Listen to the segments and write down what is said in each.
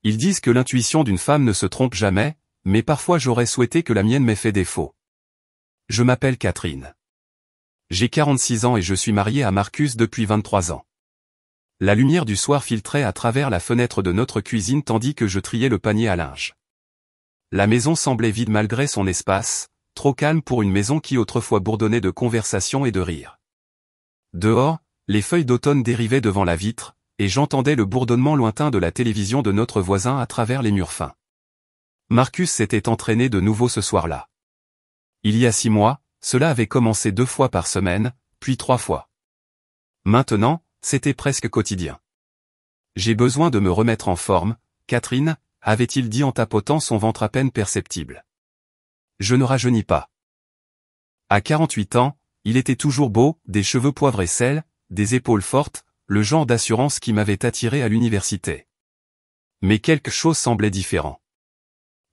Ils disent que l'intuition d'une femme ne se trompe jamais, mais parfois j'aurais souhaité que la mienne m'ait fait défaut. Je m'appelle Catherine. J'ai 46 ans et je suis mariée à Marcus depuis 23 ans. La lumière du soir filtrait à travers la fenêtre de notre cuisine tandis que je triais le panier à linge. La maison semblait vide malgré son espace, trop calme pour une maison qui autrefois bourdonnait de conversations et de rires. Dehors, les feuilles d'automne dérivaient devant la vitre, et j'entendais le bourdonnement lointain de la télévision de notre voisin à travers les murs fins. Marcus s'était entraîné de nouveau ce soir-là. Il y a 6 mois, cela avait commencé 2 fois par semaine, puis 3 fois. Maintenant, c'était presque quotidien. J'ai besoin de me remettre en forme, Catherine, avait-il dit en tapotant son ventre à peine perceptible. Je ne rajeunis pas. À 48 ans, il était toujours beau, des cheveux poivre et sel, des épaules fortes, le genre d'assurance qui m'avait attiré à l'université. Mais quelque chose semblait différent.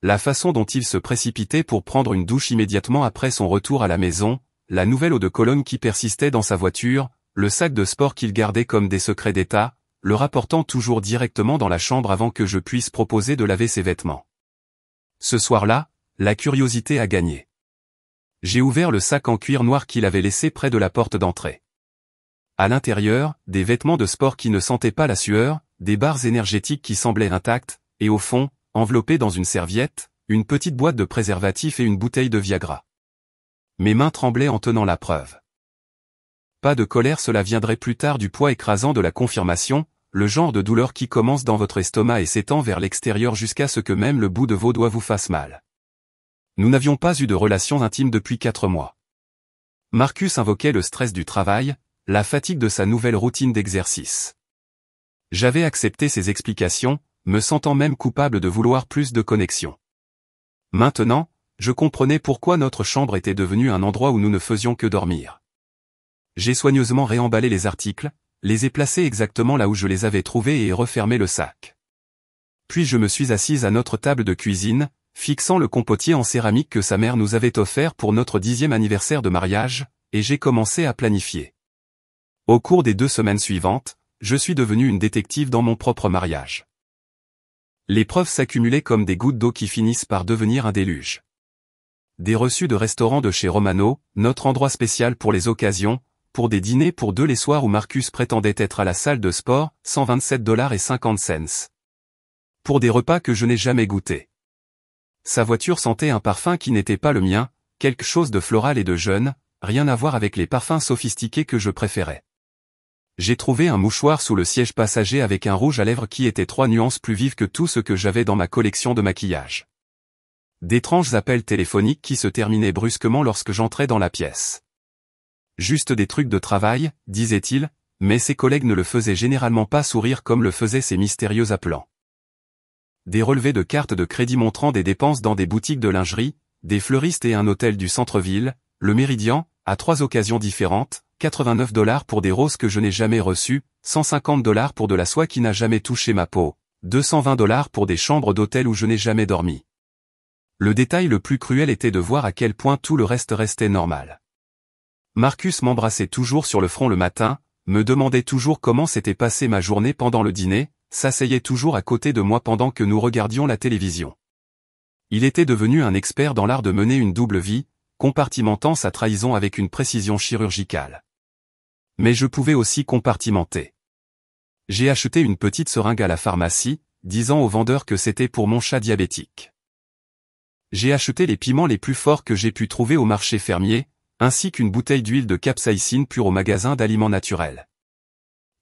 La façon dont il se précipitait pour prendre une douche immédiatement après son retour à la maison, la nouvelle eau de Cologne qui persistait dans sa voiture, le sac de sport qu'il gardait comme des secrets d'État, le rapportant toujours directement dans la chambre avant que je puisse proposer de laver ses vêtements. Ce soir-là, la curiosité a gagné. J'ai ouvert le sac en cuir noir qu'il avait laissé près de la porte d'entrée. À l'intérieur, des vêtements de sport qui ne sentaient pas la sueur, des barres énergétiques qui semblaient intactes, et au fond, enveloppées dans une serviette, une petite boîte de préservatifs et une bouteille de Viagra. Mes mains tremblaient en tenant la preuve. Pas de colère, cela viendrait plus tard du poids écrasant de la confirmation, le genre de douleur qui commence dans votre estomac et s'étend vers l'extérieur jusqu'à ce que même le bout de vos doigts vous fasse mal. Nous n'avions pas eu de relations intimes depuis 4 mois. Marcus invoquait le stress du travail, la fatigue de sa nouvelle routine d'exercice. J'avais accepté ses explications, me sentant même coupable de vouloir plus de connexion. Maintenant, je comprenais pourquoi notre chambre était devenue un endroit où nous ne faisions que dormir. J'ai soigneusement réemballé les articles, les ai placés exactement là où je les avais trouvés et refermé le sac. Puis je me suis assise à notre table de cuisine, fixant le compotier en céramique que sa mère nous avait offert pour notre 10e anniversaire de mariage, et j'ai commencé à planifier. Au cours des 2 semaines suivantes, je suis devenu une détective dans mon propre mariage. Les preuves s'accumulaient comme des gouttes d'eau qui finissent par devenir un déluge. Des reçus de restaurants de chez Romano, notre endroit spécial pour les occasions, pour des dîners pour 2 les soirs où Marcus prétendait être à la salle de sport, $127,50. Pour des repas que je n'ai jamais goûtés. Sa voiture sentait un parfum qui n'était pas le mien, quelque chose de floral et de jeune, rien à voir avec les parfums sophistiqués que je préférais. J'ai trouvé un mouchoir sous le siège passager avec un rouge à lèvres qui était 3 nuances plus vives que tout ce que j'avais dans ma collection de maquillage. D'étranges appels téléphoniques qui se terminaient brusquement lorsque j'entrais dans la pièce. Juste des trucs de travail, disait-il, mais ses collègues ne le faisaient généralement pas sourire comme le faisaient ces mystérieux appelants. Des relevés de cartes de crédit montrant des dépenses dans des boutiques de lingerie, des fleuristes et un hôtel du centre-ville, le Méridien, à 3 occasions différentes, $89 pour des roses que je n'ai jamais reçues, $150 pour de la soie qui n'a jamais touché ma peau, $220 pour des chambres d'hôtel où je n'ai jamais dormi. Le détail le plus cruel était de voir à quel point tout le reste restait normal. Marcus m'embrassait toujours sur le front le matin, me demandait toujours comment s'était passée ma journée pendant le dîner, s'asseyait toujours à côté de moi pendant que nous regardions la télévision. Il était devenu un expert dans l'art de mener une double vie, compartimentant sa trahison avec une précision chirurgicale. Mais je pouvais aussi compartimenter. J'ai acheté une petite seringue à la pharmacie, disant au vendeur que c'était pour mon chat diabétique. J'ai acheté les piments les plus forts que j'ai pu trouver au marché fermier, ainsi qu'une bouteille d'huile de capsaïcine pure au magasin d'aliments naturels.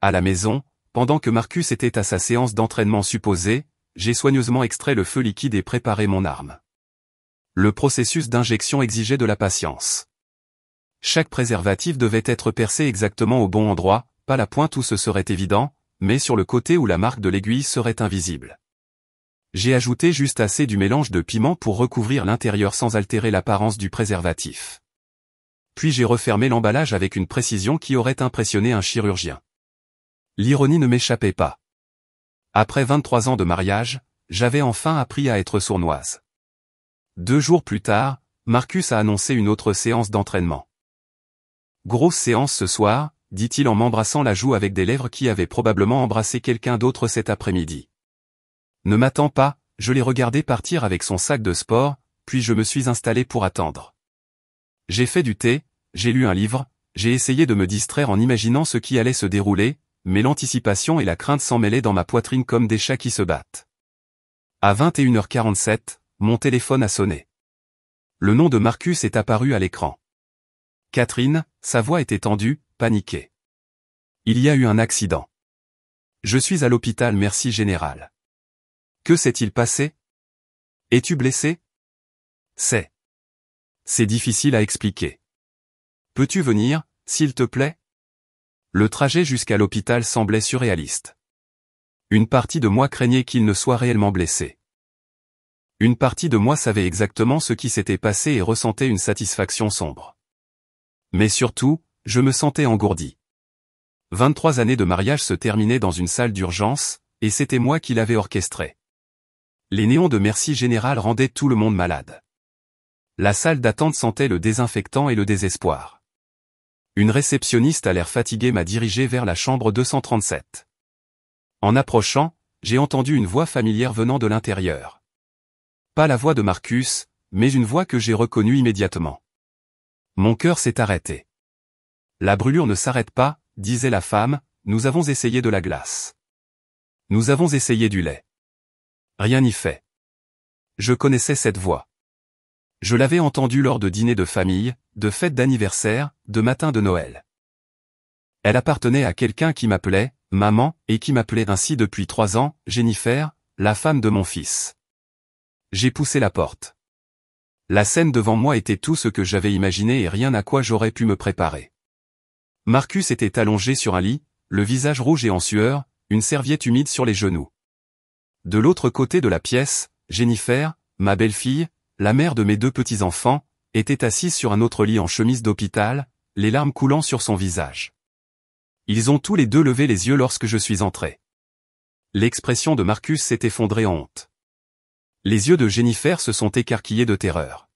À la maison, pendant que Marcus était à sa séance d'entraînement supposée, j'ai soigneusement extrait le feu liquide et préparé mon arme. Le processus d'injection exigeait de la patience. Chaque préservatif devait être percé exactement au bon endroit, pas la pointe où ce serait évident, mais sur le côté où la marque de l'aiguille serait invisible. J'ai ajouté juste assez du mélange de piment pour recouvrir l'intérieur sans altérer l'apparence du préservatif. Puis j'ai refermé l'emballage avec une précision qui aurait impressionné un chirurgien. L'ironie ne m'échappait pas. Après 23 ans de mariage, j'avais enfin appris à être sournoise. 2 jours plus tard, Marcus a annoncé une autre séance d'entraînement. Grosse séance ce soir, dit-il en m'embrassant la joue avec des lèvres qui avaient probablement embrassé quelqu'un d'autre cet après-midi. Ne m'attends pas, je l'ai regardé partir avec son sac de sport, puis je me suis installé pour attendre. J'ai fait du thé, j'ai lu un livre, j'ai essayé de me distraire en imaginant ce qui allait se dérouler, mais l'anticipation et la crainte s'en mêlaient dans ma poitrine comme des chats qui se battent. À 21h47, mon téléphone a sonné. Le nom de Marcus est apparu à l'écran. Catherine, sa voix était tendue, paniquée. Il y a eu un accident. Je suis à l'hôpital Merci Général. Que s'est-il passé? Es-tu blessé? C'est difficile à expliquer. Peux-tu venir, s'il te plaît? Le trajet jusqu'à l'hôpital semblait surréaliste. Une partie de moi craignait qu'il ne soit réellement blessé. Une partie de moi savait exactement ce qui s'était passé et ressentait une satisfaction sombre. Mais surtout, je me sentais engourdi. 23 années de mariage se terminaient dans une salle d'urgence, et c'était moi qui l'avais orchestré. Les néons de Merci Général rendaient tout le monde malade. La salle d'attente sentait le désinfectant et le désespoir. Une réceptionniste à l'air fatigué m'a dirigé vers la chambre 237. En approchant, j'ai entendu une voix familière venant de l'intérieur. Pas la voix de Marcus, mais une voix que j'ai reconnue immédiatement. Mon cœur s'est arrêté. La brûlure ne s'arrête pas, disait la femme, nous avons essayé de la glace. Nous avons essayé du lait. Rien n'y fait. Je connaissais cette voix. Je l'avais entendue lors de dîners de famille, de fêtes d'anniversaire, de matins de Noël. Elle appartenait à quelqu'un qui m'appelait « maman » et qui m'appelait ainsi depuis 3 ans, Jennifer, la femme de mon fils. J'ai poussé la porte. La scène devant moi était tout ce que j'avais imaginé et rien à quoi j'aurais pu me préparer. Marcus était allongé sur un lit, le visage rouge et en sueur, une serviette humide sur les genoux. De l'autre côté de la pièce, Jennifer, ma belle-fille, la mère de mes 2 petits-enfants, était assise sur un autre lit en chemise d'hôpital, les larmes coulant sur son visage. Ils ont tous les 2 levé les yeux lorsque je suis entré. L'expression de Marcus s'est effondrée en honte. Les yeux de Jennifer se sont écarquillés de terreur.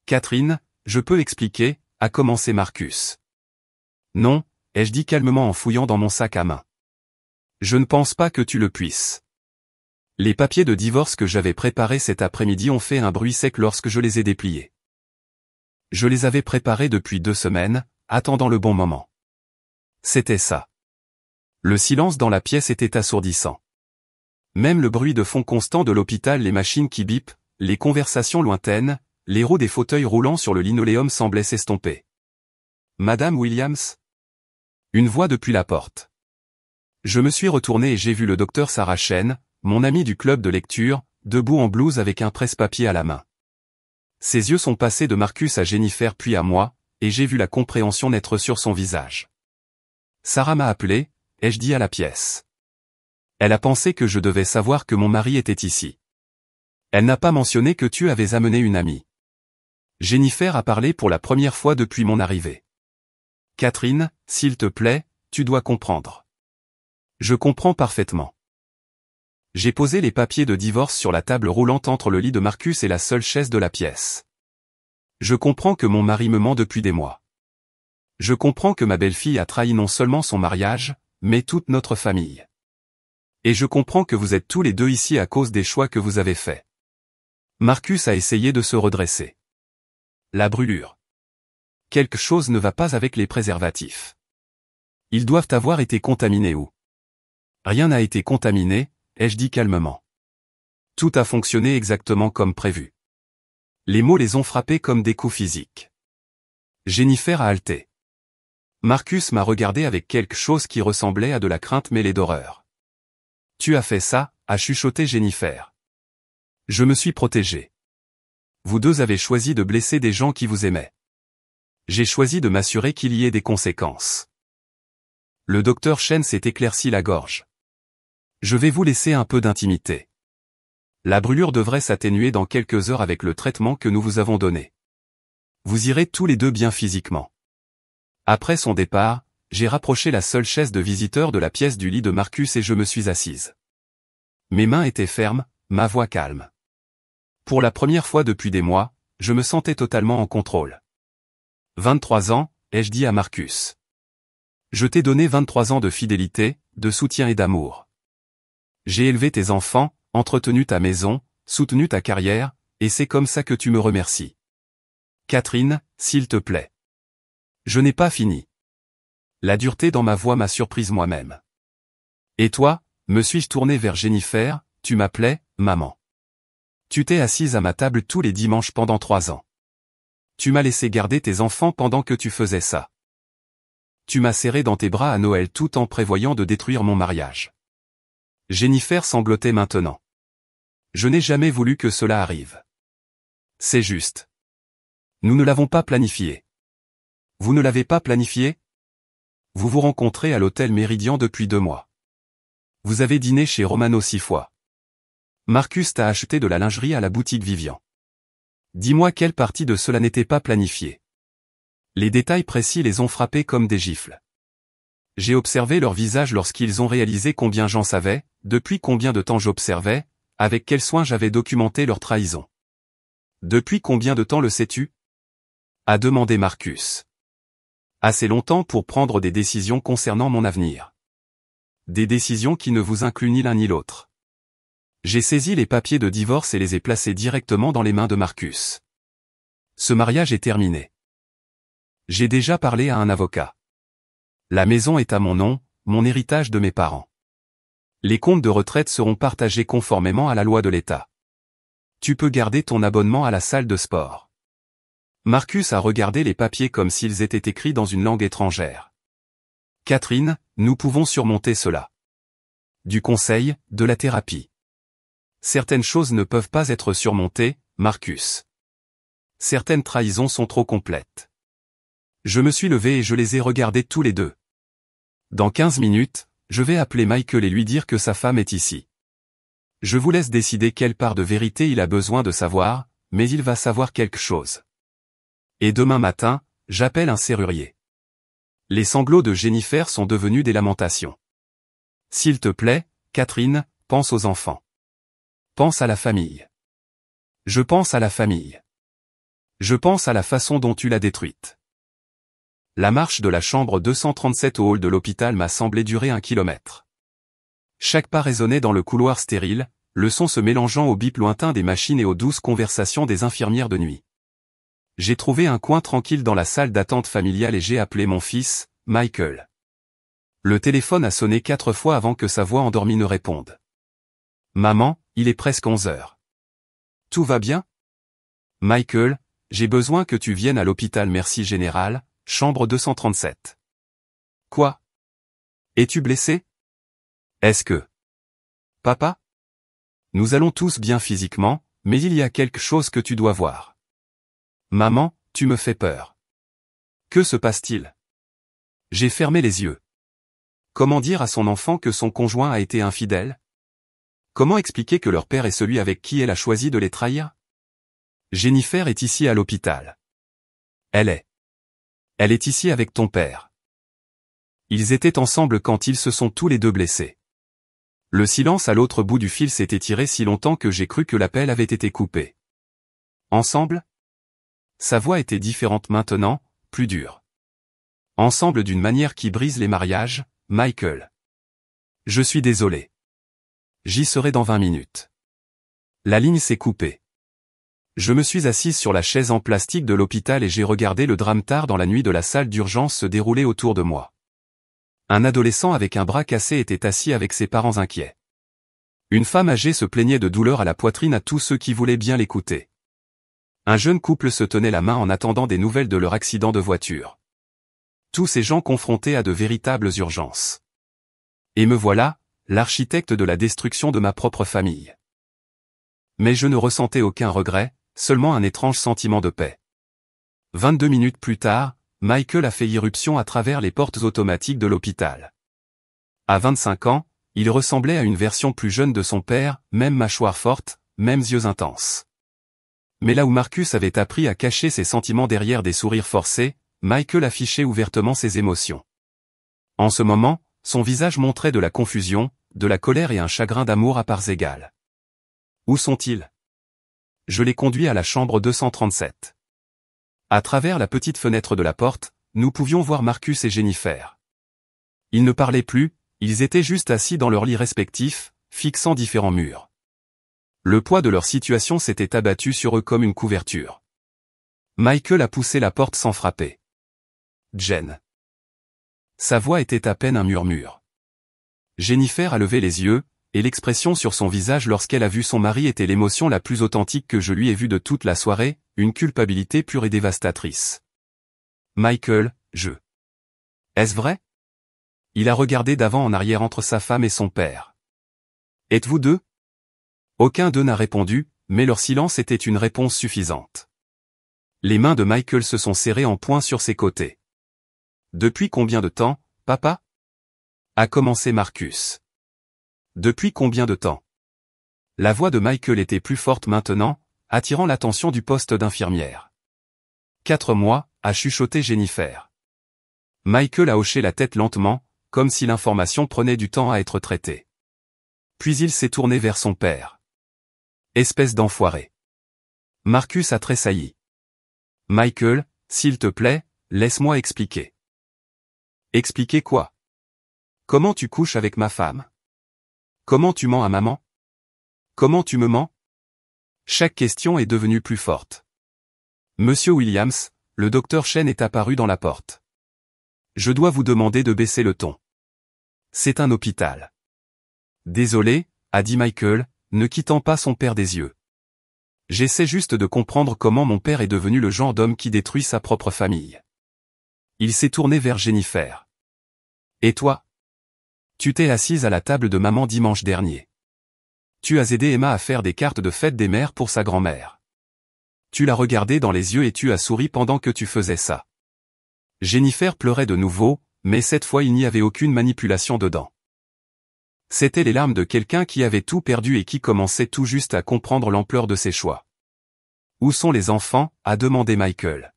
Catherine, je peux expliquer, a commencé Marcus. Non, ai-je dit calmement en fouillant dans mon sac à main. Je ne pense pas que tu le puisses. Les papiers de divorce que j'avais préparés cet après-midi ont fait un bruit sec lorsque je les ai dépliés. Je les avais préparés depuis 2 semaines, attendant le bon moment. C'était ça. Le silence dans la pièce était assourdissant. Même le bruit de fond constant de l'hôpital, les machines qui bipent, les conversations lointaines, les roues des fauteuils roulants sur le linoléum semblaient s'estomper. Madame Williams? Une voix depuis la porte. Je me suis retourné et j'ai vu le docteur Sarah Chen, mon ami du club de lecture, debout en blouse avec un presse-papier à la main. Ses yeux sont passés de Marcus à Jennifer puis à moi, et j'ai vu la compréhension naître sur son visage. Sarah m'a appelé, ai-je dit à la pièce. Elle a pensé que je devais savoir que mon mari était ici. Elle n'a pas mentionné que tu avais amené une amie. Jennifer a parlé pour la première fois depuis mon arrivée. Catherine, s'il te plaît, tu dois comprendre. Je comprends parfaitement. J'ai posé les papiers de divorce sur la table roulante entre le lit de Marcus et la seule chaise de la pièce. Je comprends que mon mari me ment depuis des mois. Je comprends que ma belle-fille a trahi non seulement son mariage, mais toute notre famille. Et je comprends que vous êtes tous les 2 ici à cause des choix que vous avez faits. Marcus a essayé de se redresser. La brûlure. Quelque chose ne va pas avec les préservatifs. Ils doivent avoir été contaminés ou. Rien n'a été contaminé, ai-je dit calmement. Tout a fonctionné exactement comme prévu. Les mots les ont frappés comme des coups physiques. Jennifer a haleté. Marcus m'a regardé avec quelque chose qui ressemblait à de la crainte mêlée d'horreur. Tu as fait ça, a chuchoté Jennifer. Je me suis protégé. Vous 2 avez choisi de blesser des gens qui vous aimaient. J'ai choisi de m'assurer qu'il y ait des conséquences. Le docteur Chen s'est éclairci la gorge. Je vais vous laisser un peu d'intimité. La brûlure devrait s'atténuer dans quelques heures avec le traitement que nous vous avons donné. Vous irez tous les 2 bien physiquement. Après son départ, j'ai rapproché la seule chaise de visiteur de la pièce du lit de Marcus et je me suis assise. Mes mains étaient fermes, ma voix calme. Pour la première fois depuis des mois, je me sentais totalement en contrôle. 23 ans, ai-je dit à Marcus. Je t'ai donné 23 ans de fidélité, de soutien et d'amour. J'ai élevé tes enfants, entretenu ta maison, soutenu ta carrière, et c'est comme ça que tu me remercies. Catherine, s'il te plaît. Je n'ai pas fini. La dureté dans ma voix m'a surprise moi-même. Et toi, me suis-je tourné vers Jennifer, tu m'appelais, maman. Tu t'es assise à ma table tous les dimanches pendant 3 ans. Tu m'as laissé garder tes enfants pendant que tu faisais ça. Tu m'as serré dans tes bras à Noël tout en prévoyant de détruire mon mariage. Jennifer sanglotait maintenant. Je n'ai jamais voulu que cela arrive. C'est juste. Nous ne l'avons pas planifié. Vous ne l'avez pas planifié? Vous vous rencontrez à l'hôtel Méridien depuis 2 mois. Vous avez dîné chez Romano 6 fois. Marcus t'a acheté de la lingerie à la boutique Vivian. Dis-moi quelle partie de cela n'était pas planifiée. Les détails précis les ont frappés comme des gifles. J'ai observé leur visage lorsqu'ils ont réalisé combien j'en savais, depuis combien de temps j'observais, avec quel soin j'avais documenté leur trahison. Depuis combien de temps le sais-tu? A demandé Marcus. Assez longtemps pour prendre des décisions concernant mon avenir. Des décisions qui ne vous incluent ni l'un ni l'autre. J'ai saisi les papiers de divorce et les ai placés directement dans les mains de Marcus. Ce mariage est terminé. J'ai déjà parlé à un avocat. La maison est à mon nom, mon héritage de mes parents. Les comptes de retraite seront partagés conformément à la loi de l'État. Tu peux garder ton abonnement à la salle de sport. Marcus a regardé les papiers comme s'ils étaient écrits dans une langue étrangère. Catherine, nous pouvons surmonter cela. Du conseil, de la thérapie. Certaines choses ne peuvent pas être surmontées, Marcus. Certaines trahisons sont trop complètes. Je me suis levé et je les ai regardés tous les deux. Dans 15 minutes, je vais appeler Michael et lui dire que sa femme est ici. Je vous laisse décider quelle part de vérité il a besoin de savoir, mais il va savoir quelque chose. Et demain matin, j'appelle un serrurier. Les sanglots de Jennifer sont devenus des lamentations. S'il te plaît, Catherine, pense aux enfants. Pense à la famille. Je pense à la famille. Je pense à la façon dont tu l'as détruite. La marche de la chambre 237 au hall de l'hôpital m'a semblé durer 1 kilomètre. Chaque pas résonnait dans le couloir stérile, le son se mélangeant au bip lointain des machines et aux douces conversations des infirmières de nuit. J'ai trouvé un coin tranquille dans la salle d'attente familiale et j'ai appelé mon fils, Michael. Le téléphone a sonné 4 fois avant que sa voix endormie ne réponde. Maman, il est presque 11 heures. Tout va bien? Michael, j'ai besoin que tu viennes à l'hôpital Merci Général, chambre 237. Quoi? Es-tu blessé? Est-ce que... Papa? Nous allons tous bien physiquement, mais il y a quelque chose que tu dois voir. Maman, tu me fais peur. Que se passe-t-il? J'ai fermé les yeux. Comment dire à son enfant que son conjoint a été infidèle? Comment expliquer que leur père est celui avec qui elle a choisi de les trahir? Jennifer est ici à l'hôpital. Elle est ici avec ton père. Ils étaient ensemble quand ils se sont tous les deux blessés. Le silence à l'autre bout du fil s'est étiré si longtemps que j'ai cru que l'appel avait été coupé. Ensemble? Sa voix était différente maintenant, plus dure. Ensemble d'une manière qui brise les mariages, Michael. Je suis désolé. J'y serai dans 20 minutes. La ligne s'est coupée. Je me suis assise sur la chaise en plastique de l'hôpital et j'ai regardé le drame tard dans la nuit de la salle d'urgence se dérouler autour de moi. Un adolescent avec un bras cassé était assis avec ses parents inquiets. Une femme âgée se plaignait de douleur à la poitrine à tous ceux qui voulaient bien l'écouter. Un jeune couple se tenait la main en attendant des nouvelles de leur accident de voiture. Tous ces gens confrontés à de véritables urgences. Et me voilà, l'architecte de la destruction de ma propre famille. Mais je ne ressentais aucun regret, seulement un étrange sentiment de paix. 22 minutes plus tard, Michael a fait irruption à travers les portes automatiques de l'hôpital. À 25 ans, il ressemblait à une version plus jeune de son père, même mâchoire forte, mêmes yeux intenses. Mais là où Marcus avait appris à cacher ses sentiments derrière des sourires forcés, Michael affichait ouvertement ses émotions. En ce moment, son visage montrait de la confusion, de la colère et un chagrin d'amour à parts égales. Où sont-ils? Je les conduis à la chambre 237. À travers la petite fenêtre de la porte, nous pouvions voir Marcus et Jennifer. Ils ne parlaient plus, ils étaient juste assis dans leurs lits respectifs, fixant différents murs. Le poids de leur situation s'était abattu sur eux comme une couverture. Michael a poussé la porte sans frapper. Jen. Sa voix était à peine un murmure. Jennifer a levé les yeux, et l'expression sur son visage lorsqu'elle a vu son mari était l'émotion la plus authentique que je lui ai vue de toute la soirée, une culpabilité pure et dévastatrice. Michael, Est-ce vrai? Il a regardé d'avant en arrière entre sa femme et son père. Êtes-vous deux? Aucun d'eux n'a répondu, mais leur silence était une réponse suffisante. Les mains de Michael se sont serrées en poing sur ses côtés. Depuis combien de temps, papa? A commencé Marcus. Depuis combien de temps? La voix de Michael était plus forte maintenant, attirant l'attention du poste d'infirmière. 4 mois, a chuchoté Jennifer. Michael a hoché la tête lentement, comme si l'information prenait du temps à être traitée. Puis il s'est tourné vers son père. Espèce d'enfoiré. Marcus a tressailli. Michael, s'il te plaît, laisse-moi expliquer. Expliquer quoi? Comment tu couches avec ma femme? Comment tu mens à maman? Comment tu me mens? Chaque question est devenue plus forte. Monsieur Williams, le docteur Chen est apparu dans la porte. Je dois vous demander de baisser le ton. C'est un hôpital. Désolé, a dit Michael, ne quittant pas son père des yeux. J'essaie juste de comprendre comment mon père est devenu le genre d'homme qui détruit sa propre famille. Il s'est tourné vers Jennifer. Et toi? Tu t'es assise à la table de maman dimanche dernier. Tu as aidé Emma à faire des cartes de fête des mères pour sa grand-mère. Tu l'as regardée dans les yeux et tu as souri pendant que tu faisais ça. Jennifer pleurait de nouveau, mais cette fois il n'y avait aucune manipulation dedans. C'étaient les larmes de quelqu'un qui avait tout perdu et qui commençait tout juste à comprendre l'ampleur de ses choix. Où sont les enfants? A demandé Michael.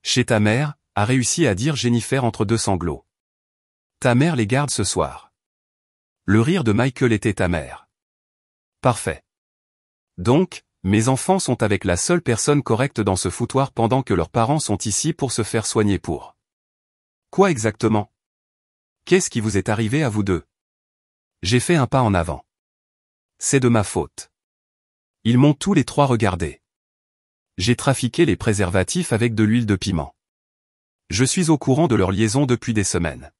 Chez ta mère, a réussi à dire Jennifer entre deux sanglots. Ta mère les garde ce soir. Le rire de Michael était amer. Parfait. Donc, mes enfants sont avec la seule personne correcte dans ce foutoir pendant que leurs parents sont ici pour se faire soigner pour. Quoi exactement? Qu'est-ce qui vous est arrivé à vous deux? J'ai fait un pas en avant. C'est de ma faute. Ils m'ont tous les trois regardé. J'ai trafiqué les préservatifs avec de l'huile de piment. Je suis au courant de leur liaison depuis des semaines.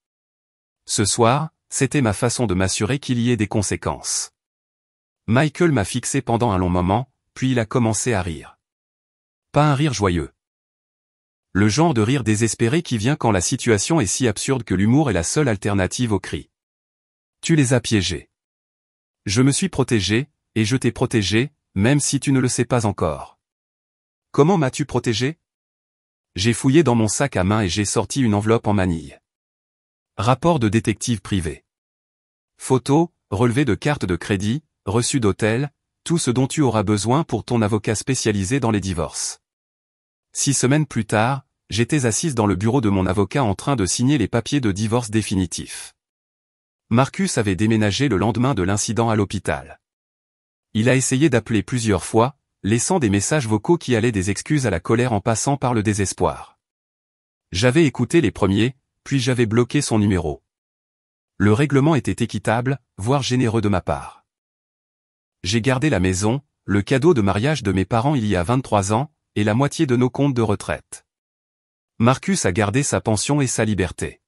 Ce soir, c'était ma façon de m'assurer qu'il y ait des conséquences. Michael m'a fixé pendant un long moment, puis il a commencé à rire. Pas un rire joyeux. Le genre de rire désespéré qui vient quand la situation est si absurde que l'humour est la seule alternative au cri. Tu les as piégés. Je me suis protégé, et je t'ai protégé, même si tu ne le sais pas encore. Comment m'as-tu protégé? J'ai fouillé dans mon sac à main et j'ai sorti une enveloppe en manille. Rapport de détective privé. Photos, relevés de cartes de crédit, reçus d'hôtel, tout ce dont tu auras besoin pour ton avocat spécialisé dans les divorces. 6 semaines plus tard, j'étais assise dans le bureau de mon avocat en train de signer les papiers de divorce définitifs. Marcus avait déménagé le lendemain de l'incident à l'hôpital. Il a essayé d'appeler plusieurs fois, laissant des messages vocaux qui allaient des excuses à la colère en passant par le désespoir. J'avais écouté les premiers, puis j'avais bloqué son numéro. Le règlement était équitable, voire généreux de ma part. J'ai gardé la maison, le cadeau de mariage de mes parents il y a 23 ans, et la moitié de nos comptes de retraite. Marcus a gardé sa pension et sa liberté.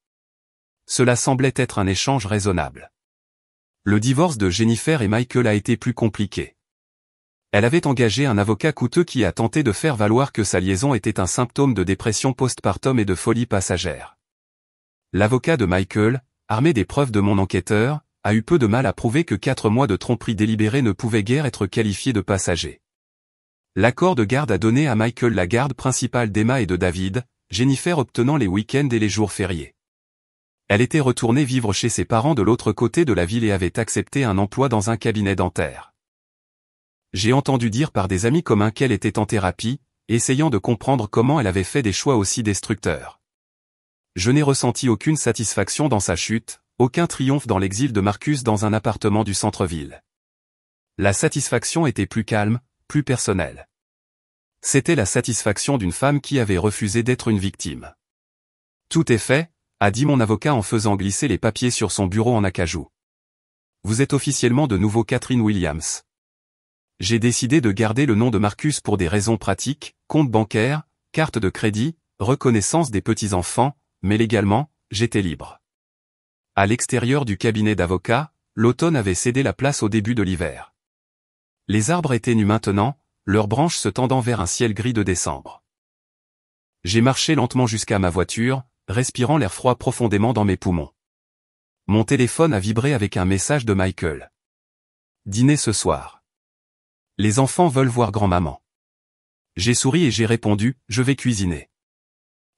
Cela semblait être un échange raisonnable. Le divorce de Jennifer et Michael a été plus compliqué. Elle avait engagé un avocat coûteux qui a tenté de faire valoir que sa liaison était un symptôme de dépression postpartum et de folie passagère. L'avocat de Michael, armé des preuves de mon enquêteur, a eu peu de mal à prouver que 4 mois de tromperie délibérée ne pouvaient guère être qualifiés de passagers. L'accord de garde a donné à Michael la garde principale d'Emma et de David, Jennifer obtenant les week-ends et les jours fériés. Elle était retournée vivre chez ses parents de l'autre côté de la ville et avait accepté un emploi dans un cabinet dentaire. J'ai entendu dire par des amis communs qu'elle était en thérapie, essayant de comprendre comment elle avait fait des choix aussi destructeurs. Je n'ai ressenti aucune satisfaction dans sa chute, aucun triomphe dans l'exil de Marcus dans un appartement du centre-ville. La satisfaction était plus calme, plus personnelle. C'était la satisfaction d'une femme qui avait refusé d'être une victime. Tout est fait, a dit mon avocat en faisant glisser les papiers sur son bureau en acajou. Vous êtes officiellement de nouveau Catherine Williams. J'ai décidé de garder le nom de Marcus pour des raisons pratiques, compte bancaire, carte de crédit, reconnaissance des petits-enfants, mais légalement, j'étais libre. À l'extérieur du cabinet d'avocat, l'automne avait cédé la place au début de l'hiver. Les arbres étaient nus maintenant, leurs branches se tendant vers un ciel gris de décembre. J'ai marché lentement jusqu'à ma voiture, respirant l'air froid profondément dans mes poumons. Mon téléphone a vibré avec un message de Michael. Dîner ce soir. Les enfants veulent voir grand-maman. J'ai souri et j'ai répondu, je vais cuisiner.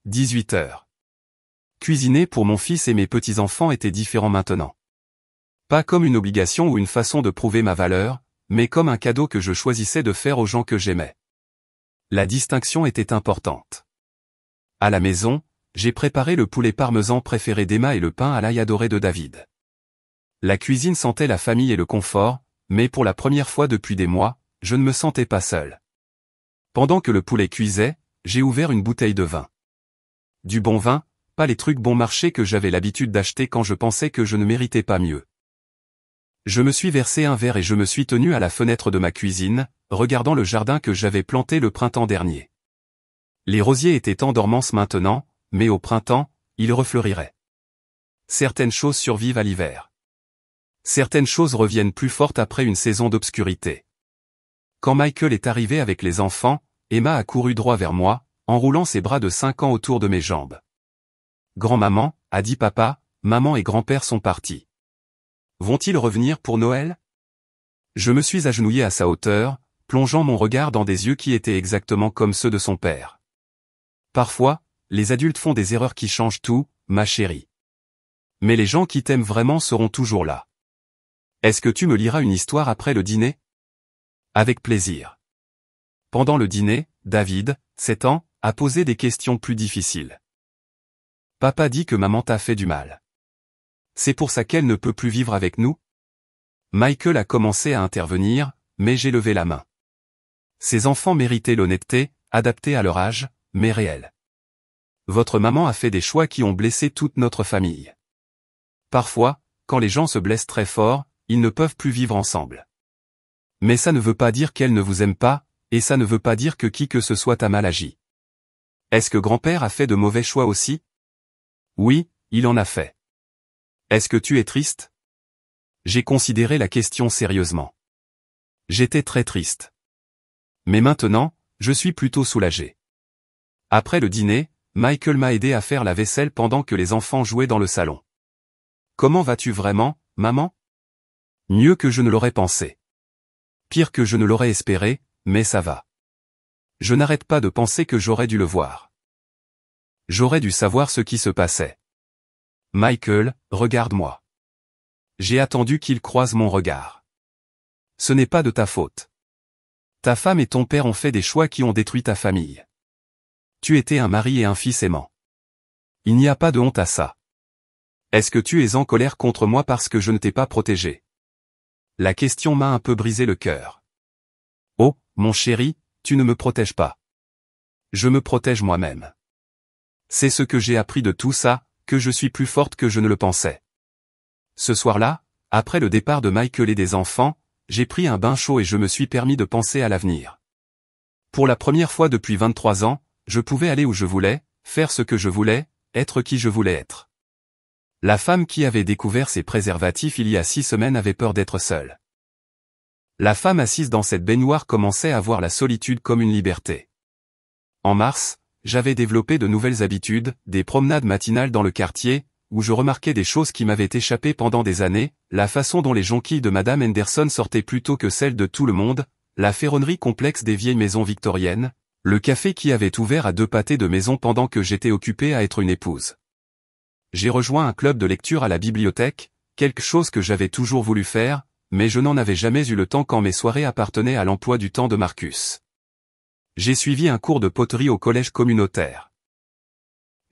18 heures. Cuisiner pour mon fils et mes petits-enfants était différent maintenant. Pas comme une obligation ou une façon de prouver ma valeur, mais comme un cadeau que je choisissais de faire aux gens que j'aimais. La distinction était importante. À la maison, j'ai préparé le poulet parmesan préféré d'Emma et le pain à l'ail adoré de David. La cuisine sentait la famille et le confort, mais pour la première fois depuis des mois, je ne me sentais pas seul. Pendant que le poulet cuisait, j'ai ouvert une bouteille de vin. Du bon vin, pas les trucs bon marché que j'avais l'habitude d'acheter quand je pensais que je ne méritais pas mieux. Je me suis versé un verre et je me suis tenu à la fenêtre de ma cuisine, regardant le jardin que j'avais planté le printemps dernier. Les rosiers étaient en dormance maintenant, mais au printemps, ils refleuriraient. Certaines choses survivent à l'hiver. Certaines choses reviennent plus fortes après une saison d'obscurité. Quand Michael est arrivé avec les enfants, Emma a couru droit vers moi, enroulant ses bras de 5 ans autour de mes jambes. « Grand-maman » a dit papa, maman et grand-père sont partis. Vont-ils revenir pour Noël? Je me suis agenouillé à sa hauteur, plongeant mon regard dans des yeux qui étaient exactement comme ceux de son père. Parfois, les adultes font des erreurs qui changent tout, ma chérie. Mais les gens qui t'aiment vraiment seront toujours là. Est-ce que tu me liras une histoire après le dîner? Avec plaisir. Pendant le dîner, David, 7 ans, a posé des questions plus difficiles. Papa dit que maman t'a fait du mal. C'est pour ça qu'elle ne peut plus vivre avec nous? Michael a commencé à intervenir, mais j'ai levé la main. Ces enfants méritaient l'honnêteté, adaptée à leur âge, mais réelle. Votre maman a fait des choix qui ont blessé toute notre famille. Parfois, quand les gens se blessent très fort, ils ne peuvent plus vivre ensemble. Mais ça ne veut pas dire qu'elle ne vous aime pas, et ça ne veut pas dire que qui que ce soit a mal agi. Est-ce que grand-père a fait de mauvais choix aussi? Oui, il en a fait. Est-ce que tu es triste? J'ai considéré la question sérieusement. J'étais très triste. Mais maintenant, je suis plutôt soulagé. Après le dîner, Michael m'a aidé à faire la vaisselle pendant que les enfants jouaient dans le salon. Comment vas-tu vraiment, maman? Mieux que je ne l'aurais pensé. Pire que je ne l'aurais espéré, mais ça va. Je n'arrête pas de penser que j'aurais dû le voir. J'aurais dû savoir ce qui se passait. Michael, regarde-moi. J'ai attendu qu'il croise mon regard. Ce n'est pas de ta faute. Ta femme et ton père ont fait des choix qui ont détruit ta famille. Tu étais un mari et un fils aimant. Il n'y a pas de honte à ça. Est-ce que tu es en colère contre moi parce que je ne t'ai pas protégé? La question m'a un peu brisé le cœur. Oh, mon chéri, tu ne me protèges pas. Je me protège moi-même. C'est ce que j'ai appris de tout ça, que je suis plus forte que je ne le pensais. Ce soir-là, après le départ de Michael et des enfants, j'ai pris un bain chaud et je me suis permis de penser à l'avenir. Pour la première fois depuis 23 ans, je pouvais aller où je voulais, faire ce que je voulais, être qui je voulais être. La femme qui avait découvert ses préservatifs il y a 6 semaines avait peur d'être seule. La femme assise dans cette baignoire commençait à voir la solitude comme une liberté. En mars, j'avais développé de nouvelles habitudes, des promenades matinales dans le quartier, où je remarquais des choses qui m'avaient échappé pendant des années, la façon dont les jonquilles de Madame Henderson sortaient plus tôt que celles de tout le monde, la ferronnerie complexe des vieilles maisons victoriennes, le café qui avait ouvert à 2 pâtés de maison pendant que j'étais occupé à être une épouse. J'ai rejoint un club de lecture à la bibliothèque, quelque chose que j'avais toujours voulu faire, mais je n'en avais jamais eu le temps quand mes soirées appartenaient à l'emploi du temps de Marcus. J'ai suivi un cours de poterie au collège communautaire.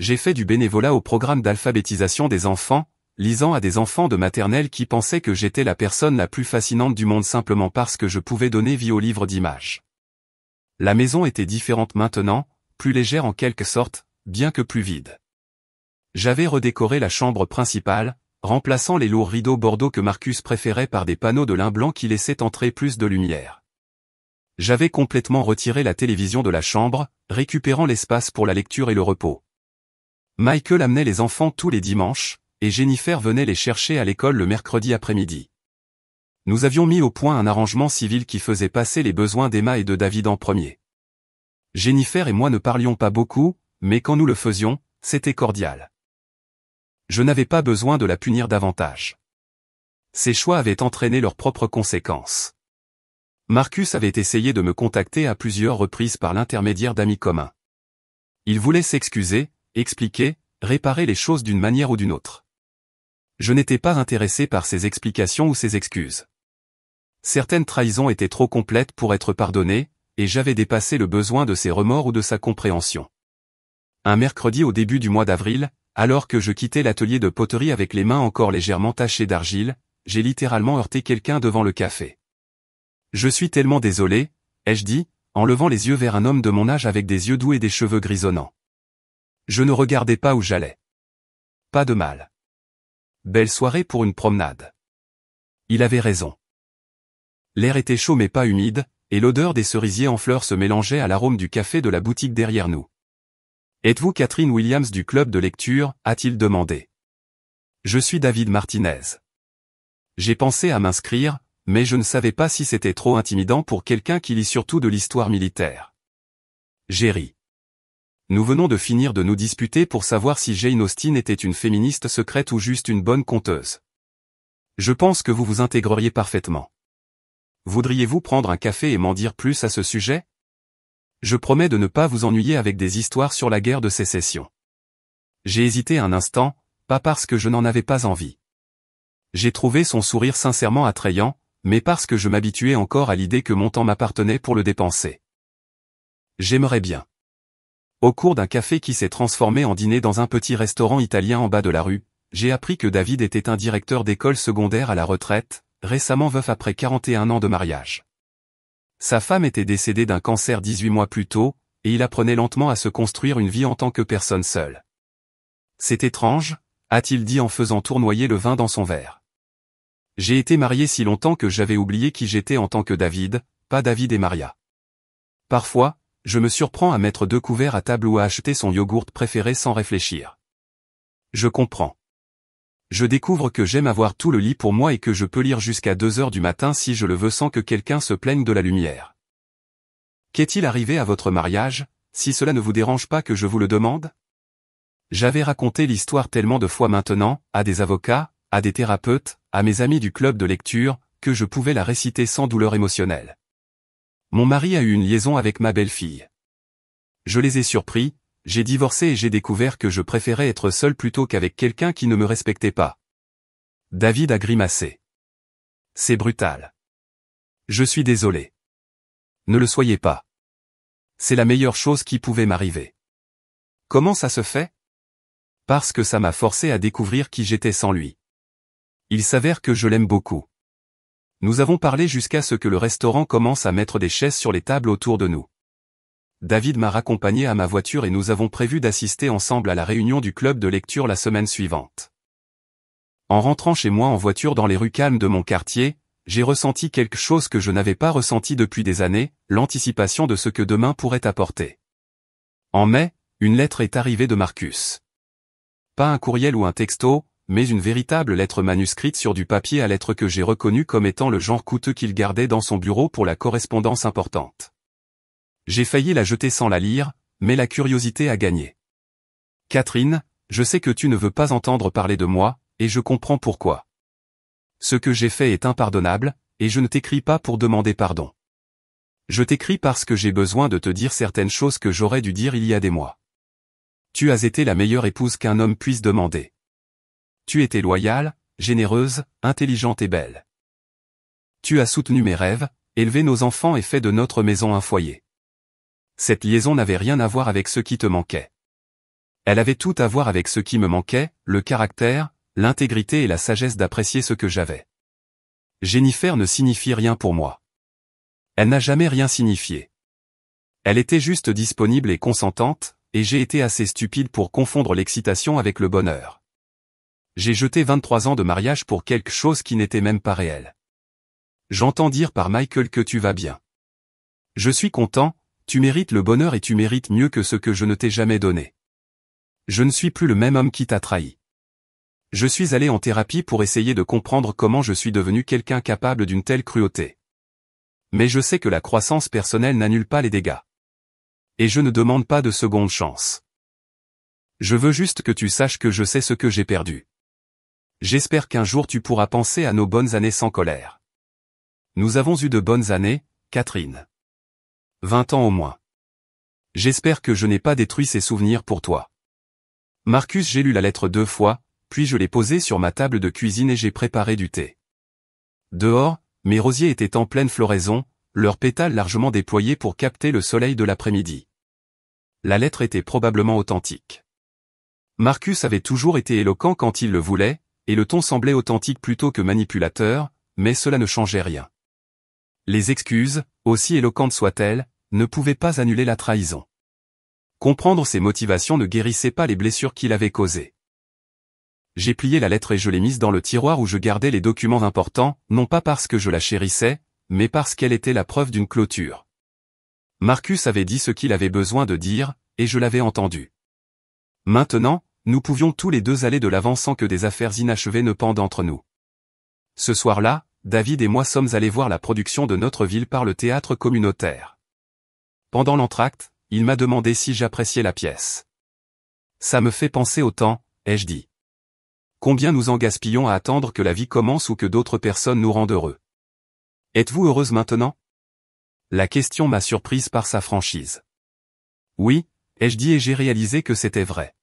J'ai fait du bénévolat au programme d'alphabétisation des enfants, lisant à des enfants de maternelle qui pensaient que j'étais la personne la plus fascinante du monde simplement parce que je pouvais donner vie aux livres d'images. La maison était différente maintenant, plus légère en quelque sorte, bien que plus vide. J'avais redécoré la chambre principale, remplaçant les lourds rideaux bordeaux que Marcus préférait par des panneaux de lin blanc qui laissaient entrer plus de lumière. J'avais complètement retiré la télévision de la chambre, récupérant l'espace pour la lecture et le repos. Michael amenait les enfants tous les dimanches, et Jennifer venait les chercher à l'école le mercredi après-midi. Nous avions mis au point un arrangement civil qui faisait passer les besoins d'Emma et de David en premier. Jennifer et moi ne parlions pas beaucoup, mais quand nous le faisions, c'était cordial. Je n'avais pas besoin de la punir davantage. Ses choix avaient entraîné leurs propres conséquences. Marcus avait essayé de me contacter à plusieurs reprises par l'intermédiaire d'amis communs. Il voulait s'excuser, expliquer, réparer les choses d'une manière ou d'une autre. Je n'étais pas intéressé par ses explications ou ses excuses. Certaines trahisons étaient trop complètes pour être pardonnées, et j'avais dépassé le besoin de ses remords ou de sa compréhension. Un mercredi au début du mois d'avril, alors que je quittais l'atelier de poterie avec les mains encore légèrement tachées d'argile, j'ai littéralement heurté quelqu'un devant le café. « Je suis tellement désolé », ai-je dit, en levant les yeux vers un homme de mon âge avec des yeux doux et des cheveux grisonnants. Je ne regardais pas où j'allais. Pas de mal. Belle soirée pour une promenade. Il avait raison. L'air était chaud mais pas humide, et l'odeur des cerisiers en fleurs se mélangeait à l'arôme du café de la boutique derrière nous. « Êtes-vous Catherine Williams du club de lecture ?» a-t-il demandé. « Je suis David Martinez. » J'ai pensé à m'inscrire, mais je ne savais pas si c'était trop intimidant pour quelqu'un qui lit surtout de l'histoire militaire. J'ai ri. Nous venons de finir de nous disputer pour savoir si Jane Austen était une féministe secrète ou juste une bonne conteuse. Je pense que vous vous intégreriez parfaitement. Voudriez-vous prendre un café et m'en dire plus à ce sujet? Je promets de ne pas vous ennuyer avec des histoires sur la guerre de sécession. J'ai hésité un instant, pas parce que je n'en avais pas envie. J'ai trouvé son sourire sincèrement attrayant, mais parce que je m'habituais encore à l'idée que mon temps m'appartenait pour le dépenser. J'aimerais bien. Au cours d'un café qui s'est transformé en dîner dans un petit restaurant italien en bas de la rue, j'ai appris que David était un directeur d'école secondaire à la retraite, récemment veuf après 41 ans de mariage. Sa femme était décédée d'un cancer 18 mois plus tôt, et il apprenait lentement à se construire une vie en tant que personne seule. C'est étrange, a-t-il dit en faisant tournoyer le vin dans son verre. J'ai été marié si longtemps que j'avais oublié qui j'étais en tant que David, pas David et Maria. Parfois, je me surprends à mettre 2 couverts à table ou à acheter son yogourt préféré sans réfléchir. Je comprends. Je découvre que j'aime avoir tout le lit pour moi et que je peux lire jusqu'à 2 heures du matin si je le veux sans que quelqu'un se plaigne de la lumière. Qu'est-il arrivé à votre mariage, si cela ne vous dérange pas que je vous le demande? J'avais raconté l'histoire tellement de fois maintenant, à des avocats, à des thérapeutes, à mes amis du club de lecture, que je pouvais la réciter sans douleur émotionnelle. Mon mari a eu une liaison avec ma belle-fille. Je les ai surpris, j'ai divorcé et j'ai découvert que je préférais être seul plutôt qu'avec quelqu'un qui ne me respectait pas. David a grimacé. C'est brutal. Je suis désolé. Ne le soyez pas. C'est la meilleure chose qui pouvait m'arriver. Comment ça se fait? Parce que ça m'a forcé à découvrir qui j'étais sans lui. Il s'avère que je l'aime beaucoup. Nous avons parlé jusqu'à ce que le restaurant commence à mettre des chaises sur les tables autour de nous. David m'a raccompagné à ma voiture et nous avons prévu d'assister ensemble à la réunion du club de lecture la semaine suivante. En rentrant chez moi en voiture dans les rues calmes de mon quartier, j'ai ressenti quelque chose que je n'avais pas ressenti depuis des années, l'anticipation de ce que demain pourrait apporter. En mai, une lettre est arrivée de Marcus. Pas un courriel ou un texto, mais une véritable lettre manuscrite sur du papier à lettres que j'ai reconnu comme étant le genre coûteux qu'il gardait dans son bureau pour la correspondance importante. J'ai failli la jeter sans la lire, mais la curiosité a gagné. Catherine, je sais que tu ne veux pas entendre parler de moi, et je comprends pourquoi. Ce que j'ai fait est impardonnable, et je ne t'écris pas pour demander pardon. Je t'écris parce que j'ai besoin de te dire certaines choses que j'aurais dû dire il y a des mois. Tu as été la meilleure épouse qu'un homme puisse demander. Tu étais loyale, généreuse, intelligente et belle. Tu as soutenu mes rêves, élevé nos enfants et fait de notre maison un foyer. Cette liaison n'avait rien à voir avec ce qui te manquait. Elle avait tout à voir avec ce qui me manquait, le caractère, l'intégrité et la sagesse d'apprécier ce que j'avais. Jennifer ne signifie rien pour moi. Elle n'a jamais rien signifié. Elle était juste disponible et consentante, et j'ai été assez stupide pour confondre l'excitation avec le bonheur. J'ai jeté 23 ans de mariage pour quelque chose qui n'était même pas réel. J'entends dire par Michael que tu vas bien. Je suis content, tu mérites le bonheur et tu mérites mieux que ce que je ne t'ai jamais donné. Je ne suis plus le même homme qui t'a trahi. Je suis allé en thérapie pour essayer de comprendre comment je suis devenu quelqu'un capable d'une telle cruauté. Mais je sais que la croissance personnelle n'annule pas les dégâts. Et je ne demande pas de seconde chance. Je veux juste que tu saches que je sais ce que j'ai perdu. J'espère qu'un jour tu pourras penser à nos bonnes années sans colère. Nous avons eu de bonnes années, Catherine. 20 ans au moins. J'espère que je n'ai pas détruit ces souvenirs pour toi. Marcus, j'ai lu la lettre 2 fois, puis je l'ai posée sur ma table de cuisine et j'ai préparé du thé. Dehors, mes rosiers étaient en pleine floraison, leurs pétales largement déployés pour capter le soleil de l'après-midi. La lettre était probablement authentique. Marcus avait toujours été éloquent quand il le voulait, et le ton semblait authentique plutôt que manipulateur, mais cela ne changeait rien. Les excuses, aussi éloquentes soient-elles, ne pouvaient pas annuler la trahison. Comprendre ses motivations ne guérissait pas les blessures qu'il avait causées. J'ai plié la lettre et je l'ai mise dans le tiroir où je gardais les documents importants, non pas parce que je la chérissais, mais parce qu'elle était la preuve d'une clôture. Marcus avait dit ce qu'il avait besoin de dire, et je l'avais entendu. Maintenant, nous pouvions tous les deux aller de l'avant sans que des affaires inachevées ne pendent entre nous. Ce soir-là, David et moi sommes allés voir la production de Notre Ville par le théâtre communautaire. Pendant l'entracte, il m'a demandé si j'appréciais la pièce. Ça me fait penser au temps, ai-je dit. Combien nous en gaspillons à attendre que la vie commence ou que d'autres personnes nous rendent heureux. Êtes-vous heureuse maintenant? La question m'a surprise par sa franchise. Oui, ai-je dit et j'ai réalisé que c'était vrai.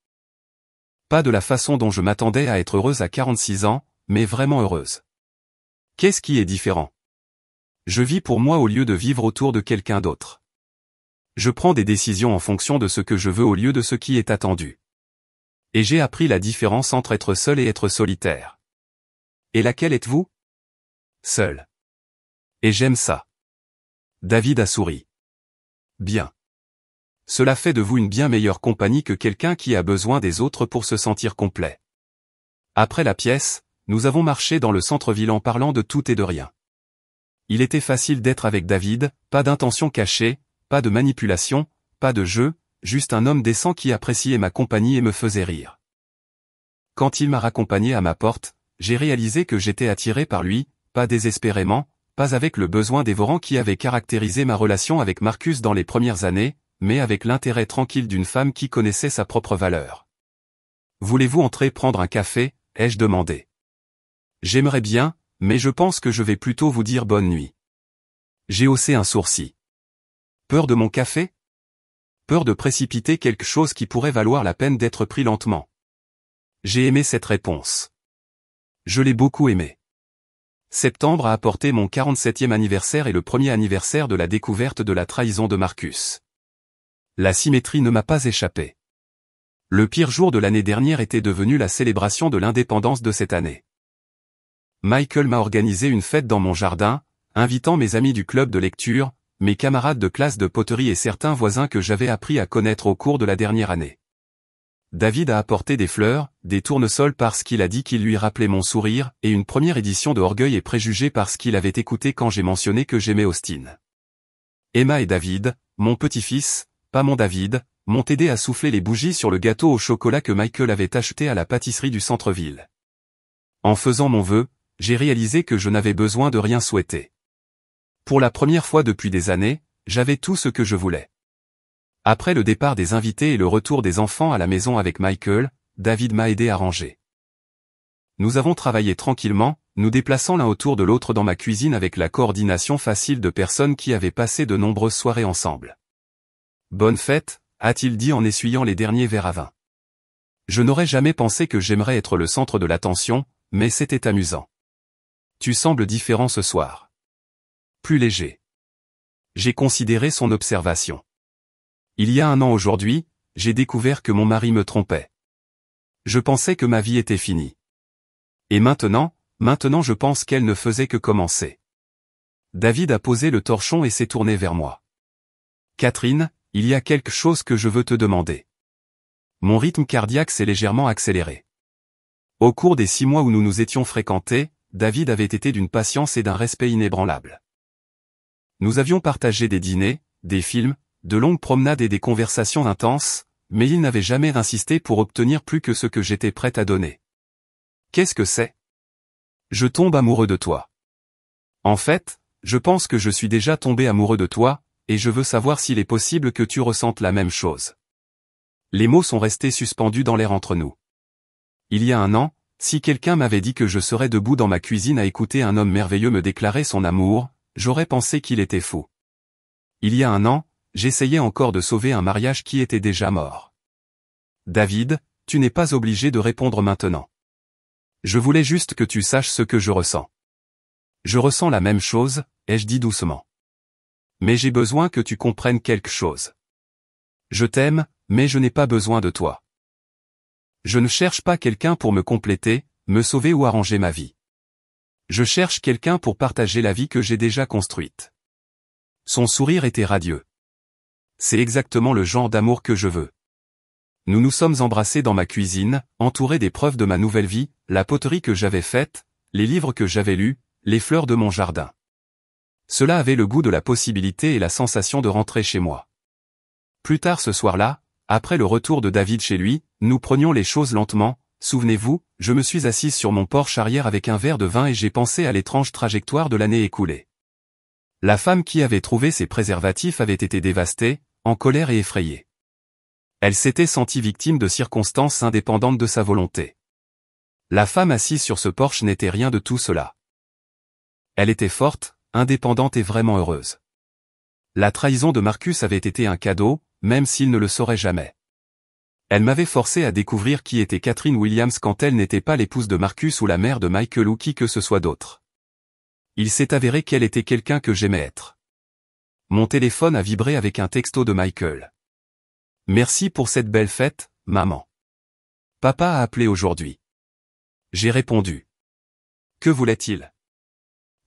Pas de la façon dont je m'attendais à être heureuse à 46 ans, mais vraiment heureuse. Qu'est-ce qui est différent? Je vis pour moi au lieu de vivre autour de quelqu'un d'autre. Je prends des décisions en fonction de ce que je veux au lieu de ce qui est attendu. Et j'ai appris la différence entre être seul et être solitaire. Et laquelle êtes-vous? Seul. Et j'aime ça. David a souri. Bien. Cela fait de vous une bien meilleure compagnie que quelqu'un qui a besoin des autres pour se sentir complet. Après la pièce, nous avons marché dans le centre-ville en parlant de tout et de rien. Il était facile d'être avec David, pas d'intention cachée, pas de manipulation, pas de jeu, juste un homme décent qui appréciait ma compagnie et me faisait rire. Quand il m'a raccompagné à ma porte, j'ai réalisé que j'étais attiré par lui, pas désespérément, pas avec le besoin dévorant qui avait caractérisé ma relation avec Marcus dans les premières années, mais avec l'intérêt tranquille d'une femme qui connaissait sa propre valeur. « Voulez-vous entrer prendre un café ?» ai-je demandé. « J'aimerais bien, mais je pense que je vais plutôt vous dire bonne nuit. » J'ai haussé un sourcil. Peur de mon café? Peur de précipiter quelque chose qui pourrait valoir la peine d'être pris lentement. J'ai aimé cette réponse. Je l'ai beaucoup aimé. Septembre a apporté mon 47e anniversaire et le premier anniversaire de la découverte de la trahison de Marcus. La symétrie ne m'a pas échappé. Le pire jour de l'année dernière était devenu la célébration de l'indépendance de cette année. Michael m'a organisé une fête dans mon jardin, invitant mes amis du club de lecture, mes camarades de classe de poterie et certains voisins que j'avais appris à connaître au cours de la dernière année. David a apporté des fleurs, des tournesols parce qu'il a dit qu'il lui rappelait mon sourire, et une première édition de Orgueil et Préjugés parce qu'il avait écouté quand j'ai mentionné que j'aimais Austin. Emma et David, mon petit-fils, pas mon David, m'ont aidé à souffler les bougies sur le gâteau au chocolat que Michael avait acheté à la pâtisserie du centre-ville. En faisant mon vœu, j'ai réalisé que je n'avais besoin de rien souhaiter. Pour la première fois depuis des années, j'avais tout ce que je voulais. Après le départ des invités et le retour des enfants à la maison avec Michael, David m'a aidé à ranger. Nous avons travaillé tranquillement, nous déplaçant l'un autour de l'autre dans ma cuisine avec la coordination facile de personnes qui avaient passé de nombreuses soirées ensemble. Bonne fête, a-t-il dit en essuyant les derniers verres à vin. Je n'aurais jamais pensé que j'aimerais être le centre de l'attention, mais c'était amusant. Tu sembles différent ce soir. Plus léger. J'ai considéré son observation. Il y a un an aujourd'hui, j'ai découvert que mon mari me trompait. Je pensais que ma vie était finie. Et maintenant je pense qu'elle ne faisait que commencer. David a posé le torchon et s'est tourné vers moi. Catherine, il y a quelque chose que je veux te demander. Mon rythme cardiaque s'est légèrement accéléré. Au cours des 6 mois où nous nous étions fréquentés, David avait été d'une patience et d'un respect inébranlables. Nous avions partagé des dîners, des films, de longues promenades et des conversations intenses, mais il n'avait jamais insisté pour obtenir plus que ce que j'étais prête à donner. Qu'est-ce que c'est? Je tombe amoureux de toi. En fait, je pense que je suis déjà tombé amoureux de toi, et je veux savoir s'il est possible que tu ressentes la même chose. Les mots sont restés suspendus dans l'air entre nous. Il y a un an, si quelqu'un m'avait dit que je serais debout dans ma cuisine à écouter un homme merveilleux me déclarer son amour, j'aurais pensé qu'il était fou. Il y a un an, j'essayais encore de sauver un mariage qui était déjà mort. David, tu n'es pas obligé de répondre maintenant. Je voulais juste que tu saches ce que je ressens. Je ressens la même chose, ai-je dit doucement. Mais j'ai besoin que tu comprennes quelque chose. Je t'aime, mais je n'ai pas besoin de toi. Je ne cherche pas quelqu'un pour me compléter, me sauver ou arranger ma vie. Je cherche quelqu'un pour partager la vie que j'ai déjà construite. Son sourire était radieux. C'est exactement le genre d'amour que je veux. Nous nous sommes embrassés dans ma cuisine, entourés des preuves de ma nouvelle vie, la poterie que j'avais faite, les livres que j'avais lus, les fleurs de mon jardin. Cela avait le goût de la possibilité et la sensation de rentrer chez moi. Plus tard ce soir-là, après le retour de David chez lui, nous prenions les choses lentement. Souvenez-vous, je me suis assise sur mon porche arrière avec un verre de vin et j'ai pensé à l'étrange trajectoire de l'année écoulée. La femme qui avait trouvé ses préservatifs avait été dévastée, en colère et effrayée. Elle s'était sentie victime de circonstances indépendantes de sa volonté. La femme assise sur ce porche n'était rien de tout cela. Elle était forte, indépendante et vraiment heureuse. La trahison de Marcus avait été un cadeau, même s'il ne le saurait jamais. Elle m'avait forcé à découvrir qui était Catherine Williams quand elle n'était pas l'épouse de Marcus ou la mère de Michael ou qui que ce soit d'autre. Il s'est avéré qu'elle était quelqu'un que j'aimais être. Mon téléphone a vibré avec un texto de Michael. Merci pour cette belle fête, maman. Papa a appelé aujourd'hui. J'ai répondu. Que voulait-il?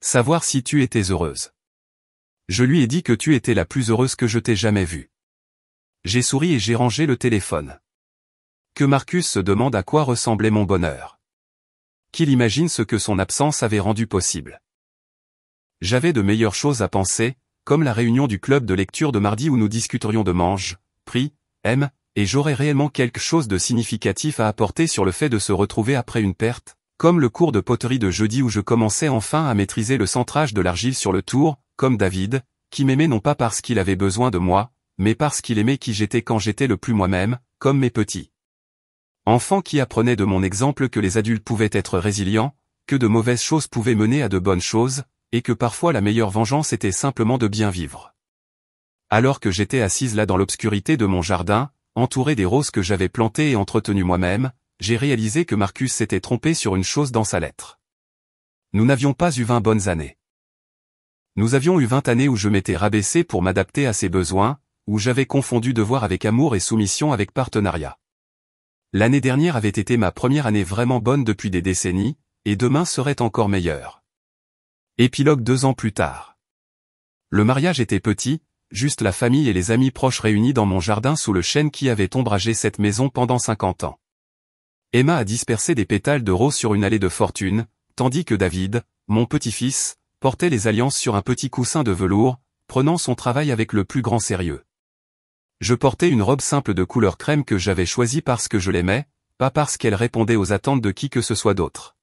Savoir si tu étais heureuse. Je lui ai dit que tu étais la plus heureuse que je t'ai jamais vue. J'ai souri et j'ai rangé le téléphone. Que Marcus se demande à quoi ressemblait mon bonheur. Qu'il imagine ce que son absence avait rendu possible. J'avais de meilleures choses à penser, comme la réunion du club de lecture de mardi où nous discuterions de mange, prix, et j'aurais réellement quelque chose de significatif à apporter sur le fait de se retrouver après une perte, comme le cours de poterie de jeudi où je commençais enfin à maîtriser le centrage de l'argile sur le tour, comme David, qui m'aimait non pas parce qu'il avait besoin de moi, mais parce qu'il aimait qui j'étais quand j'étais le plus moi-même, comme mes petits enfants qui apprenaient de mon exemple que les adultes pouvaient être résilients, que de mauvaises choses pouvaient mener à de bonnes choses, et que parfois la meilleure vengeance était simplement de bien vivre. Alors que j'étais assise là dans l'obscurité de mon jardin, entourée des roses que j'avais plantées et entretenues moi-même, j'ai réalisé que Marcus s'était trompé sur une chose dans sa lettre. Nous n'avions pas eu 20 bonnes années. Nous avions eu 20 années où je m'étais rabaissé pour m'adapter à ses besoins, où j'avais confondu devoir avec amour et soumission avec partenariat. L'année dernière avait été ma première année vraiment bonne depuis des décennies, et demain serait encore meilleure. Épilogue 2 ans plus tard. Le mariage était petit, juste la famille et les amis proches réunis dans mon jardin sous le chêne qui avait ombragé cette maison pendant 50 ans. Emma a dispersé des pétales de rose sur une allée de fortune, tandis que David, mon petit-fils, portait les alliances sur un petit coussin de velours, prenant son travail avec le plus grand sérieux. Je portais une robe simple de couleur crème que j'avais choisie parce que je l'aimais, pas parce qu'elle répondait aux attentes de qui que ce soit d'autre.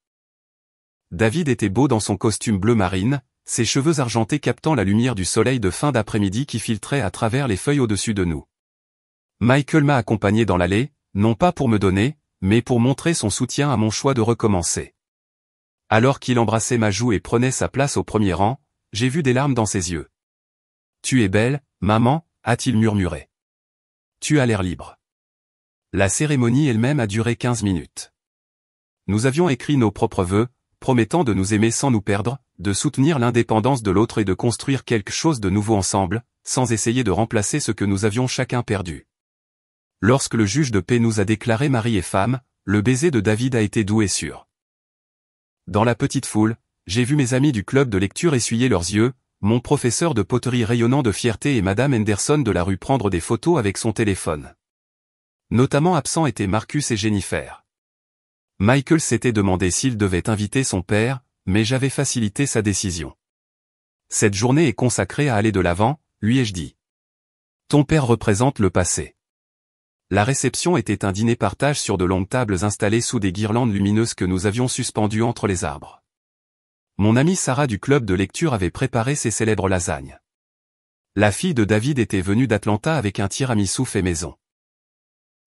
David était beau dans son costume bleu marine, ses cheveux argentés captant la lumière du soleil de fin d'après-midi qui filtrait à travers les feuilles au-dessus de nous. Michael m'a accompagné dans l'allée, non pas pour me donner, mais pour montrer son soutien à mon choix de recommencer. Alors qu'il embrassait ma joue et prenait sa place au premier rang, j'ai vu des larmes dans ses yeux. « Tu es belle, maman » a-t-il murmuré. « Tu as l'air libre. » La cérémonie elle-même a duré 15 minutes. Nous avions écrit nos propres vœux, promettant de nous aimer sans nous perdre, de soutenir l'indépendance de l'autre et de construire quelque chose de nouveau ensemble, sans essayer de remplacer ce que nous avions chacun perdu. Lorsque le juge de paix nous a déclarés mari et femme, le baiser de David a été doux et sûr. Dans la petite foule, j'ai vu mes amis du club de lecture essuyer leurs yeux, mon professeur de poterie rayonnant de fierté et Madame Henderson de la rue prendre des photos avec son téléphone. Notamment absents étaient Marcus et Jennifer. Michael s'était demandé s'il devait inviter son père, mais j'avais facilité sa décision. Cette journée est consacrée à aller de l'avant, lui ai-je dit. Ton père représente le passé. La réception était un dîner partage sur de longues tables installées sous des guirlandes lumineuses que nous avions suspendues entre les arbres. Mon amie Sarah du club de lecture avait préparé ses célèbres lasagnes. La fille de David était venue d'Atlanta avec un tiramisu fait maison.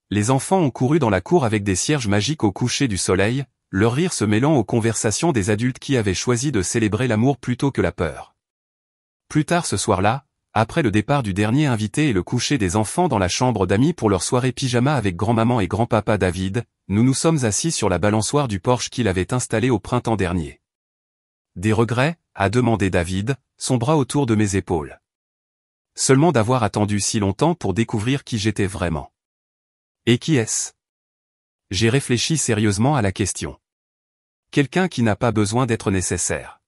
Les enfants ont couru dans la cour avec des cierges magiques au coucher du soleil, leur rire se mêlant aux conversations des adultes qui avaient choisi de célébrer l'amour plutôt que la peur. Plus tard ce soir-là, après le départ du dernier invité et le coucher des enfants dans la chambre d'amis pour leur soirée pyjama avec grand-maman et grand-papa David, nous nous sommes assis sur la balançoire du porche qu'il avait installé au printemps dernier. Des regrets, a demandé David, son bras autour de mes épaules. Seulement d'avoir attendu si longtemps pour découvrir qui j'étais vraiment. Et qui est-ce? J'ai réfléchi sérieusement à la question. Quelqu'un qui n'a pas besoin d'être nécessaire.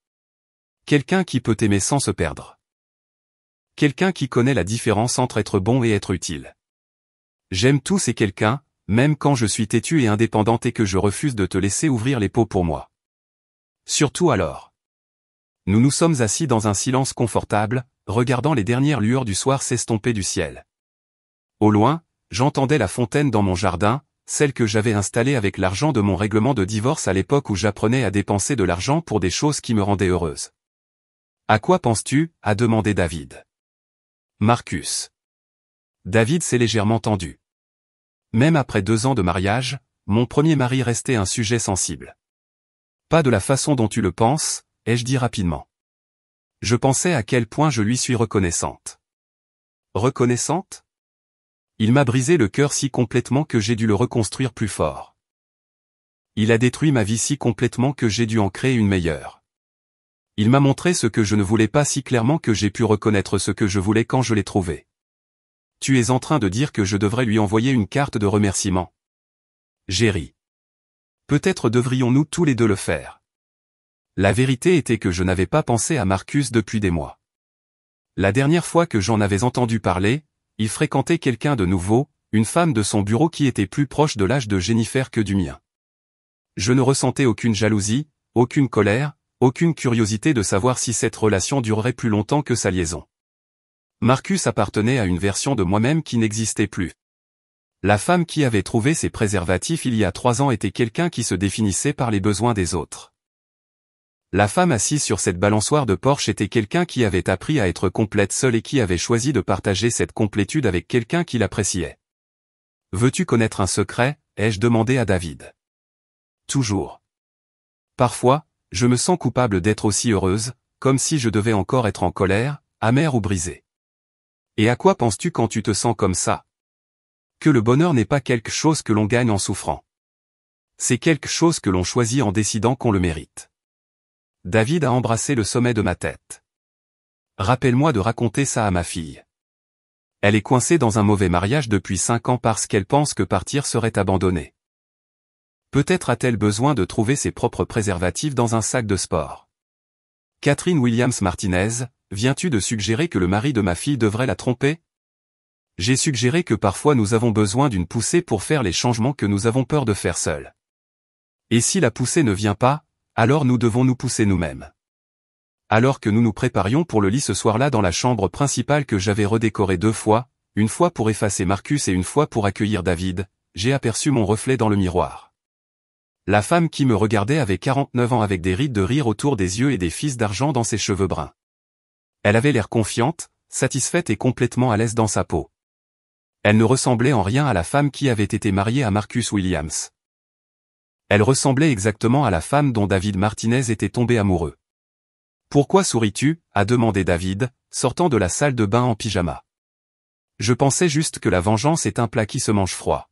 Quelqu'un qui peut aimer sans se perdre. Quelqu'un qui connaît la différence entre être bon et être utile. J'aime tous ces quelqu'un, même quand je suis têtue et indépendante et que je refuse de te laisser ouvrir les pots pour moi. Surtout alors. Nous nous sommes assis dans un silence confortable, regardant les dernières lueurs du soir s'estomper du ciel. Au loin, j'entendais la fontaine dans mon jardin, celle que j'avais installée avec l'argent de mon règlement de divorce à l'époque où j'apprenais à dépenser de l'argent pour des choses qui me rendaient heureuse. À quoi penses-tu? A demandé David. Marcus. David s'est légèrement tendu. Même après 2 ans de mariage, mon premier mari restait un sujet sensible. Pas de la façon dont tu le penses, ai-je dit rapidement. Je pensais à quel point je lui suis reconnaissante. Reconnaissante? Il m'a brisé le cœur si complètement que j'ai dû le reconstruire plus fort. Il a détruit ma vie si complètement que j'ai dû en créer une meilleure. Il m'a montré ce que je ne voulais pas si clairement que j'ai pu reconnaître ce que je voulais quand je l'ai trouvé. Tu es en train de dire que je devrais lui envoyer une carte de remerciement. J'ai ri. Peut-être devrions-nous tous les deux le faire. La vérité était que je n'avais pas pensé à Marcus depuis des mois. La dernière fois que j'en avais entendu parler, il fréquentait quelqu'un de nouveau, une femme de son bureau qui était plus proche de l'âge de Jennifer que du mien. Je ne ressentais aucune jalousie, aucune colère, aucune curiosité de savoir si cette relation durerait plus longtemps que sa liaison. Marcus appartenait à une version de moi-même qui n'existait plus. La femme qui avait trouvé ses préservatifs il y a 3 ans était quelqu'un qui se définissait par les besoins des autres. La femme assise sur cette balançoire de porche était quelqu'un qui avait appris à être complète seule et qui avait choisi de partager cette complétude avec quelqu'un qui l'appréciait. Veux-tu connaître un secret? Ai-je demandé à David. Toujours. Parfois, je me sens coupable d'être aussi heureuse, comme si je devais encore être en colère, amère ou brisée. Et à quoi penses-tu quand tu te sens comme ça? Que le bonheur n'est pas quelque chose que l'on gagne en souffrant. C'est quelque chose que l'on choisit en décidant qu'on le mérite. David a embrassé le sommet de ma tête. Rappelle-moi de raconter ça à ma fille. Elle est coincée dans un mauvais mariage depuis 5 ans parce qu'elle pense que partir serait abandonner. Peut-être a-t-elle besoin de trouver ses propres préservatifs dans un sac de sport. Catherine Williams Martinez, viens-tu de suggérer que le mari de ma fille devrait la tromper? J'ai suggéré que parfois nous avons besoin d'une poussée pour faire les changements que nous avons peur de faire seuls. Et si la poussée ne vient pas, alors nous devons nous pousser nous-mêmes. Alors que nous nous préparions pour le lit ce soir-là dans la chambre principale que j'avais redécorée 2 fois, une fois pour effacer Marcus et une fois pour accueillir David, j'ai aperçu mon reflet dans le miroir. La femme qui me regardait avait 49 ans avec des rides de rire autour des yeux et des fils d'argent dans ses cheveux bruns. Elle avait l'air confiante, satisfaite et complètement à l'aise dans sa peau. Elle ne ressemblait en rien à la femme qui avait été mariée à Marcus Williams. Elle ressemblait exactement à la femme dont David Martinez était tombé amoureux. « Pourquoi souris-tu » a demandé David, sortant de la salle de bain en pyjama. Je pensais juste que la vengeance est un plat qui se mange froid.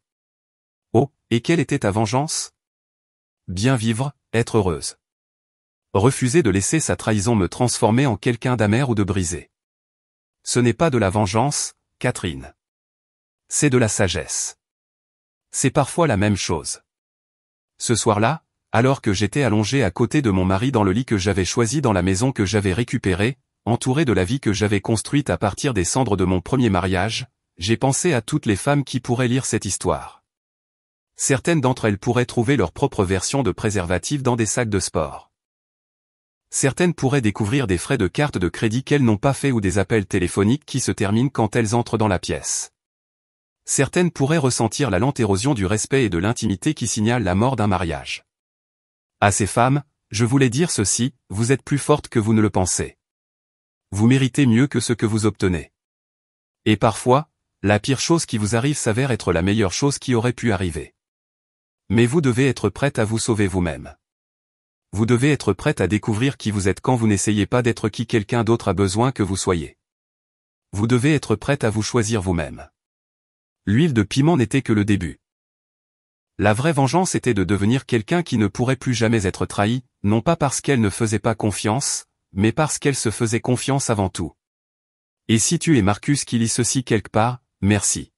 Oh, et quelle était ta vengeance? Bien vivre, être heureuse. Refuser de laisser sa trahison me transformer en quelqu'un d'amer ou de brisé. Ce n'est pas de la vengeance, Catherine. C'est de la sagesse. C'est parfois la même chose. Ce soir-là, alors que j'étais allongé à côté de mon mari dans le lit que j'avais choisi dans la maison que j'avais récupérée, entouré de la vie que j'avais construite à partir des cendres de mon premier mariage, j'ai pensé à toutes les femmes qui pourraient lire cette histoire. Certaines d'entre elles pourraient trouver leur propre version de préservatif dans des sacs de sport. Certaines pourraient découvrir des frais de carte de crédit qu'elles n'ont pas fait ou des appels téléphoniques qui se terminent quand elles entrent dans la pièce. Certaines pourraient ressentir la lente érosion du respect et de l'intimité qui signale la mort d'un mariage. À ces femmes, je voulais dire ceci, vous êtes plus fortes que vous ne le pensez. Vous méritez mieux que ce que vous obtenez. Et parfois, la pire chose qui vous arrive s'avère être la meilleure chose qui aurait pu arriver. Mais vous devez être prête à vous sauver vous-même. Vous devez être prête à découvrir qui vous êtes quand vous n'essayez pas d'être qui quelqu'un d'autre a besoin que vous soyez. Vous devez être prête à vous choisir vous-même. L'huile de piment n'était que le début. La vraie vengeance était de devenir quelqu'un qui ne pourrait plus jamais être trahi, non pas parce qu'elle ne faisait pas confiance, mais parce qu'elle se faisait confiance avant tout. Et si tu es Marcus qui lit ceci quelque part, merci.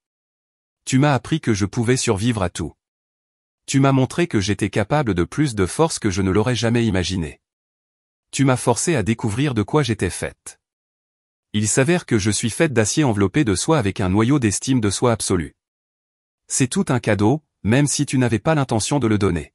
Tu m'as appris que je pouvais survivre à tout. Tu m'as montré que j'étais capable de plus de force que je ne l'aurais jamais imaginé. Tu m'as forcé à découvrir de quoi j'étais faite. Il s'avère que je suis faite d'acier enveloppé de soie avec un noyau d'estime de soi absolue. C'est tout un cadeau, même si tu n'avais pas l'intention de le donner.